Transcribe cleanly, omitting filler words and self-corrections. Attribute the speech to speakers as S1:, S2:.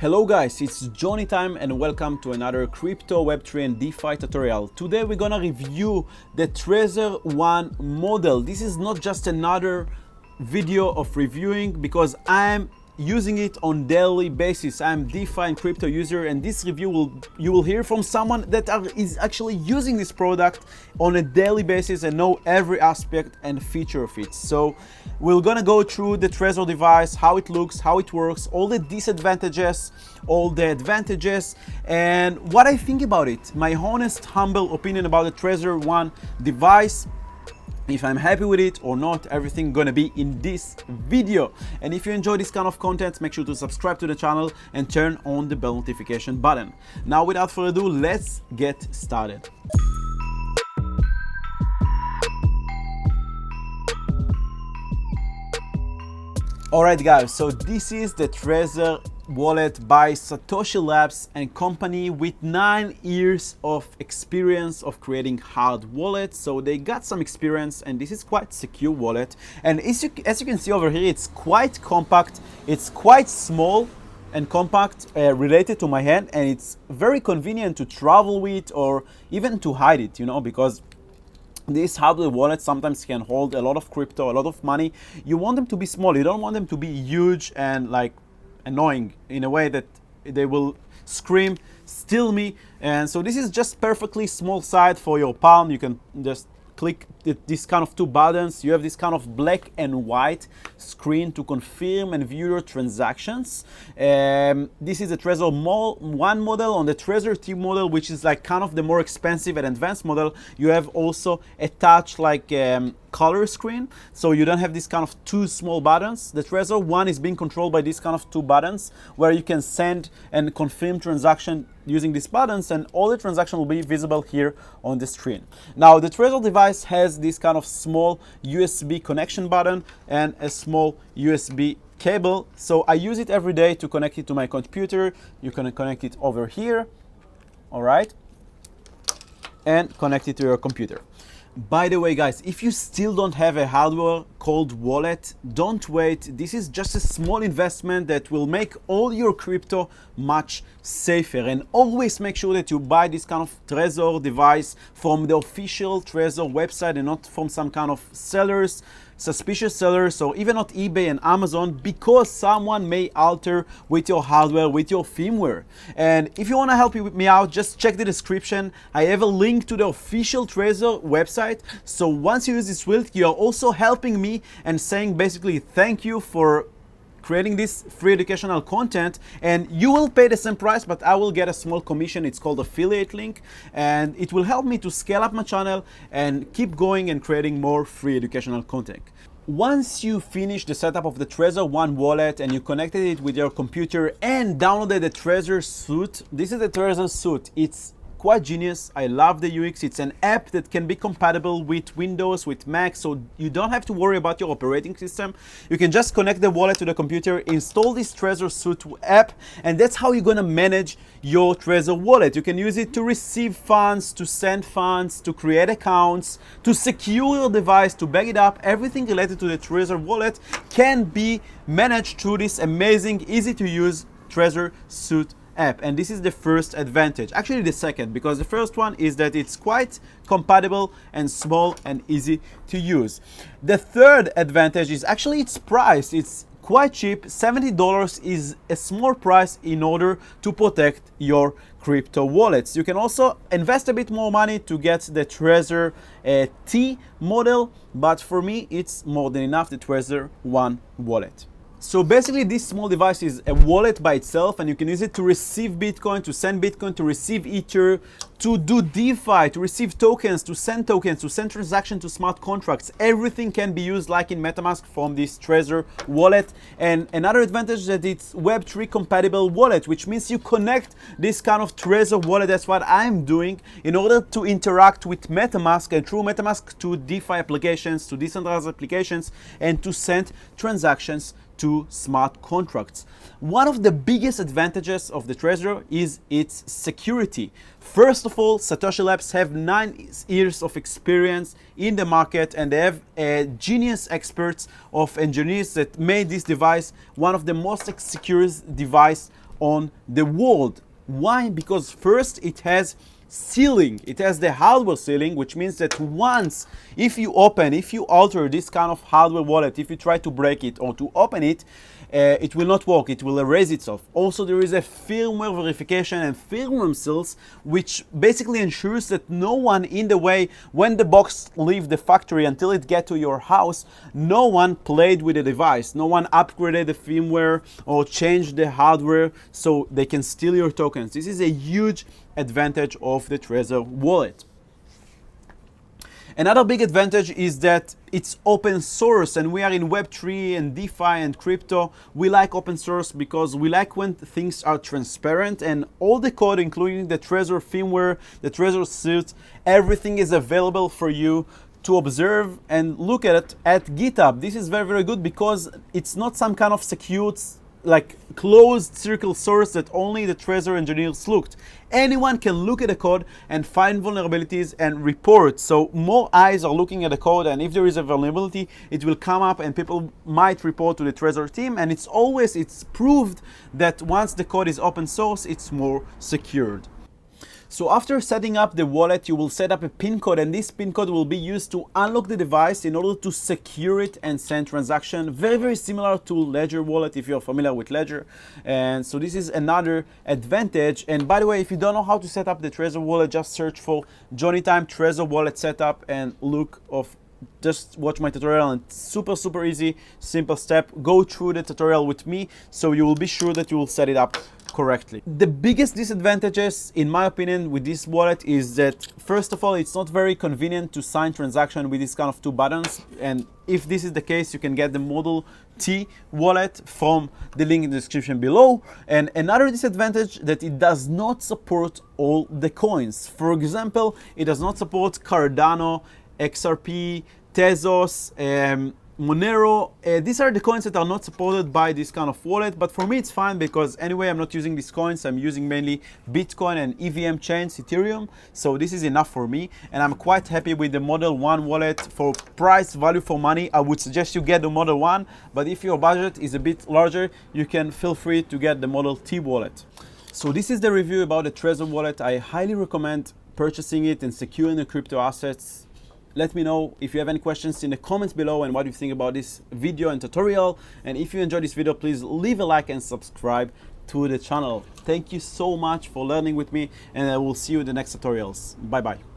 S1: Hello guys, it's Johnny time and welcome to another crypto, Web3 and DeFi tutorial. Today we're gonna review the Trezor One model. This is not just another video of reviewing because I'm using it on daily basis. I'm DeFi and crypto user, and this review you will hear from someone that is actually using this product on a daily basis and know every aspect and feature of it. So we're gonna go through the Trezor device, how it looks, how it works, all the disadvantages, all the advantages, and what I think about it. My honest, humble opinion about the Trezor One device. If I'm happy with it or not, everything gonna be in this video. And if you enjoy this kind of content, make sure to subscribe to the channel and turn on the bell notification button. Now, without further ado, let's get started. Alright guys, so this is the Trezor Wallet by Satoshi Labs and company with 9 years of experience of creating hard wallets. So they got some experience, and this is quite secure wallet. And as you can see over here, it's quite compact, it's quite small and compact related to my hand, and it's very convenient to travel with or even to hide it, you know, because these hardware wallets sometimes can hold a lot of crypto, a lot of money. You want them to be small, you don't want them to be huge and like annoying in a way that they will scream, steal me. And so this is just perfectly small size for your palm. You can just click this kind of 2 buttons. You have this kind of black and white screen to confirm and view your transactions. This is a Trezor One model. On the Trezor 2 model, which is like kind of the more expensive and advanced model, you have also a touch like color screen, so you don't have this kind of 2 small buttons. The Trezor One is being controlled by this kind of 2 buttons where you can send and confirm transaction using these buttons, and all the transaction will be visible here on the screen. Now, the Trezor device has this kind of small USB connection button and a small USB cable. So I use it every day to connect it to my computer. You can connect it over here, all right, and connect it to your computer. By the way guys, if you still don't have a hardware called wallet, don't wait. This is just a small investment that will make all your crypto much safer. And always make sure that you buy this kind of Trezor device from the official Trezor website and not from some kind of sellers, suspicious sellers, or even not eBay and Amazon, because someone may alter with your hardware, with your firmware. And if you want to help me out, just check the description. I have a link to the official Trezor website. So once you use this link, you are also helping me and saying basically thank you for creating this free educational content, and you will pay the same price, but I will get a small commission. It's called affiliate link, and it will help me to scale up my channel and keep going and creating more free educational content. Once you finish the setup of the Trezor One wallet and you connected it with your computer and downloaded the Trezor Suite, this is the Trezor Suite. It's quite genius. I love the UX. It's an app that can be compatible with Windows, with Mac, so you don't have to worry about your operating system. You can just connect the wallet to the computer, install this Trezor Suite app, and that's how you're gonna manage your Trezor wallet. You can use it to receive funds, to send funds, to create accounts, to secure your device, to back it up. Everything related to the Trezor wallet can be managed through this amazing, easy to use Trezor Suite app. And this is the first advantage, actually the second, because the first one is that it's quite compatible and small and easy to use. The third advantage is actually its price. It's quite cheap. $70 is a small price in order to protect your crypto wallets. You can also invest a bit more money to get the Trezor T model, but for me it's more than enough, the Trezor One wallet. So basically this small device is a wallet by itself, and you can use it to receive Bitcoin, to send Bitcoin, to receive Ether, to do DeFi, to receive tokens, to send transactions to smart contracts. Everything can be used like in MetaMask from this Trezor wallet. And another advantage is that it's Web3 compatible wallet, which means you connect this kind of Trezor wallet, that's what I'm doing, in order to interact with MetaMask, and through MetaMask to DeFi applications, to decentralized applications, and to send transactions to smart contracts. One of the biggest advantages of the Trezor is its security. First of all, Satoshi Labs have 9 years of experience in the market, and they have genius experts of engineers that made this device one of the most secure device on the world. Why? Because first, it has sealing. It has the hardware sealing, which means that once, if you alter this kind of hardware wallet, if you try to break it or to open it, it will not work. It will erase itself. Also, there is a firmware verification and firmware seals, which basically ensures that no one in the way, when the box leaves the factory until it gets to your house, no one played with the device. No one upgraded the firmware or changed the hardware so they can steal your tokens. This is a huge advantage of the Trezor wallet. Another big advantage is that it's open source, and we are in Web3 and DeFi and crypto. We like open source because we like when things are transparent, and all the code, including the Trezor firmware, the Trezor Suite, everything is available for you to observe and look at it at GitHub. This is very, very good because it's not some kind of secure, like closed circle source that only the Trezor engineers looked. Anyone can look at the code and find vulnerabilities and report. So more eyes are looking at the code, and if there is a vulnerability, it will come up and people might report to the Trezor team. And it's proved that once the code is open source, it's more secured. So after setting up the wallet, you will set up a PIN code, and this PIN code will be used to unlock the device in order to secure it and send transaction. Very, very similar to Ledger wallet if you're familiar with Ledger. And so this is another advantage. And by the way, if you don't know how to set up the Trezor wallet, just search for Johnny Time Trezor wallet setup and just watch my tutorial, and super, super easy, simple step. Go through the tutorial with me so you will be sure that you will set it up correctly. The biggest disadvantages, in my opinion, with this wallet is that, first of all, it's not very convenient to sign transaction with this kind of two buttons. And if this is the case, you can get the Model T wallet from the link in the description below. And another disadvantage, that it does not support all the coins. For example, it does not support Cardano, XRP, Tezos, Monero. These are the coins that are not supported by this kind of wallet, but for me it's fine because anyway I'm not using these coins. I'm using mainly Bitcoin and EVM chains, Ethereum, so this is enough for me, and I'm quite happy with the Model One wallet. For price value for money, I would suggest you get the Model One, but if your budget is a bit larger, you can feel free to get the Model T wallet. So this is the review about the Trezor wallet. I highly recommend purchasing it and securing the crypto assets. Let me know if you have any questions in the comments below and what you think about this video and tutorial. And if you enjoyed this video, please leave a like and subscribe to the channel. Thank you so much for learning with me, and I will see you in the next tutorials. Bye bye.